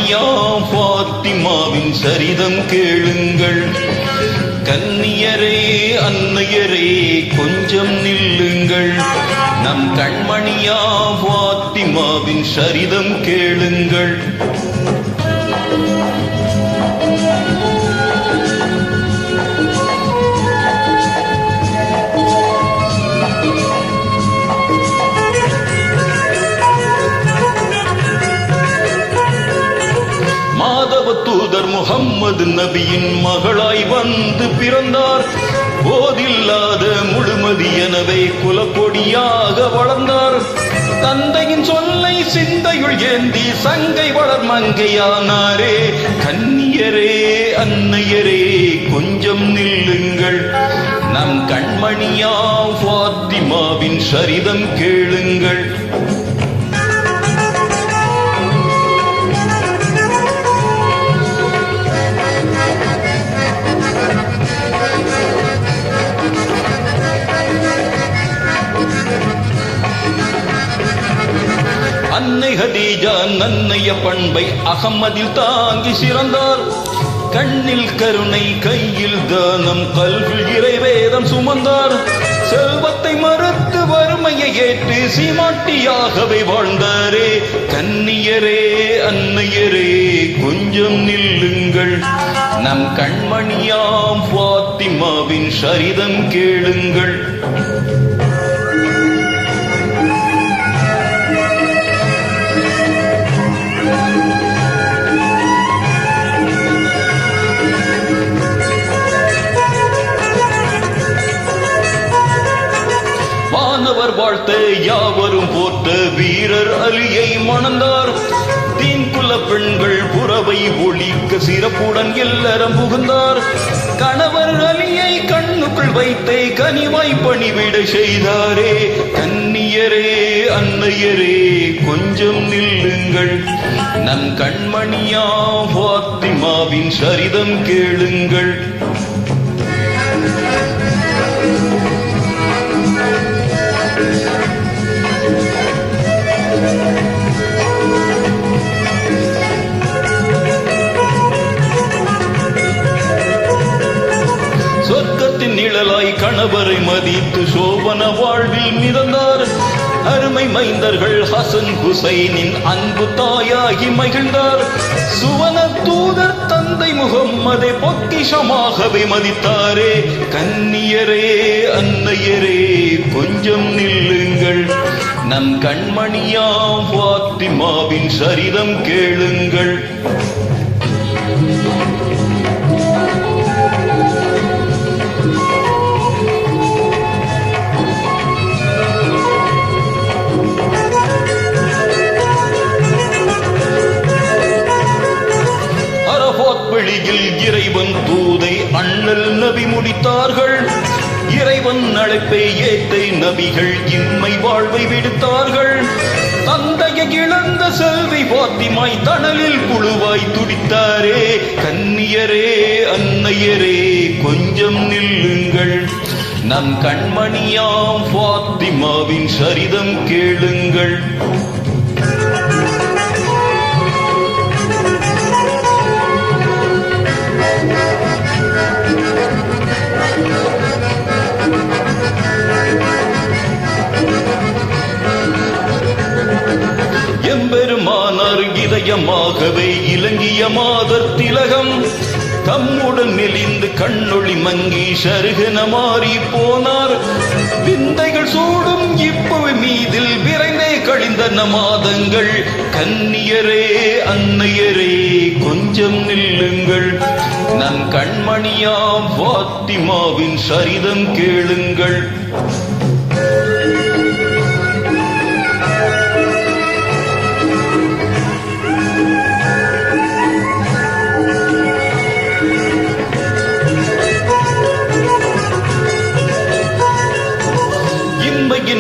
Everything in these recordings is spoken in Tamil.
கண்மணியாம் பாத்திமாவின் சரிதம் கேளுங்கள். கன்னியரே அன்னையரே கொஞ்சம் நில்லுங்கள். நம் கண்மணியாம் பாத்திமாவின் சரிதம் கேளுங்கள். தூதர் முகம்மது நபியின் மகளாய் வந்து பிறந்தார். போதில்லாத முழுமதி எனவே குலக்கொடியாக வளர்ந்தார். தந்தையின் சொல்லை சிந்தையுள் ஏந்தி சங்கை வளர் மங்கையானாரே. கன்னியரே அன்னையரே கொஞ்சம் நில்லுங்கள். நம் கண்மணியா பாத்திமாவின் சரிதம் கேளுங்கள். அன்னை ஹதீஜா நன்னைய பண்பை அகமதில் தாங்கி சிறந்தார். கண்ணில் கருணை கையில் தானம் கல்வியில் இறைவேதம் சுமந்தார். செல்வத்தை மறுத்து வறுமையை ஏற்று சீமாட்டியாகவே வாழ்ந்தாரே. கன்னியரே அன்னையரே கொஞ்சம் நில்லுங்கள். நம் கண்மணியாம் பாத்திமாவின் சரிதம் கேளுங்கள். வானவர் வாழ்த்த யாவரும் போற்ற வீரர் அலியை மணந்தார். தீன்குல பெண்கள் புறவை ஒழிக்க சிறப்புடன் எல்லாரும் புகுந்தார். கணவர் அலியை கண்ணுக்குள் வைத்தே கனிவாய் பணிவிட செய்தாரே. கன்னியரே அன்னையரே கொஞ்சம் நில்லுங்கள். நம் கண்மணியா பாத்திமாவின் சரிதம் கேளுங்கள். சொர்க்கத்தின் நிழலாய் கணவரை மதித்து சோபன வாழ்வில் மிதந்தார். அருமை மைந்தர்கள் ஹசன் ஹுசைனின் அன்பு தாயாகி மகிழ்ந்தார். சுவன தூதர் தந்தை முகம்மதை பொக்கிஷமாகவே மதித்தாரே. கன்னியரே அன்னையரே கொஞ்சம் நில்லுங்கள். நம் கண்மணியாம் பாத்திமாவின் சரிதம் கேளுங்கள். வெளியில் இறைவன் தூதை அண்ணல் நபி முடித்தார்கள். இறைவன் அழைப்பை ஏத்தை நபிகள் இன்மை வாழ்வை விடுத்தார்கள். தந்தையை இழந்த செல்வி பாத்திமாய் தணலில் புழுவாய் துடித்தாரே. கன்னியரே அன்னையரே கொஞ்சம் நில்லுங்கள். நம் கண்மணியாம் பாத்திமாவின் சரிதம் கேளுங்கள். எம்பெருமானார் இதயமாகவே இலங்கிய மாதர் திலகம் தம்முடன் நெளிந்து கண்ணொளி மங்கி சருகன மாறி போனார். விந்தைகள் சூடும் இப்புவி மீதில் விரைந்தே கழிந்த மாதங்கள். கன்னியரே அன்னையரே கொஞ்சம் நில்லுங்கள். நம் கண்மணியாம் பாத்திமாவின் சரிதம் கேளுங்கள்.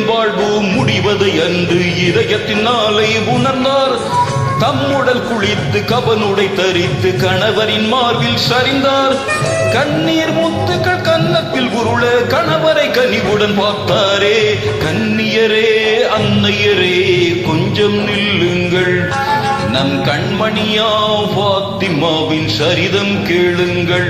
வாழ்வு முடிவதை அன்று இதயத்தினாலே உணர்ந்தார். தம்முடல் குளித்து கபனுடை தரித்து கணவரின் மார்பில் சரிந்தார். கண்ணீர் முத்துக்கள் கன்னத்தில் உருள கணவரை கனிவுடன் பார்த்தாரே. கன்னியரே அன்னையரே கொஞ்சம் நில்லுங்கள். நம் கண்மணியா பாத்திமாவின் சரிதம் கேளுங்கள்.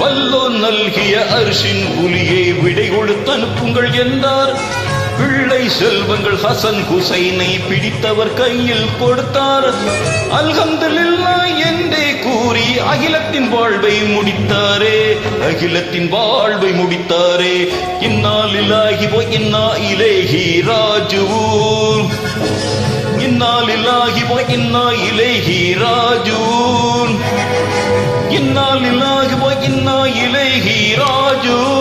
வல்லோன் நல்கிய அரிசின் புலியை விடை கொடுத்து அனுப்புங்கள் என்றார். பிள்ளை செல்வங்கள் ஹசன் ஹுசைனை பிடித்தவர் கையில் கொடுத்தார். அல்ஹம்துலில்லாஹ் என்றே கூறி அகிலத்தின் வாழ்வை முடித்தாரே, அகிலத்தின் வாழ்வை முடித்தாரே. இன்னா லில்லாஹி வ இன்னா இலைஹி ராஜிஊன், இன்னா லில்லாஹி வ இன்னா இலைஹி ராஜிஊன், இன்னா லில்லாஹி வ இன்னா இலைஹி ராஜிஊன்.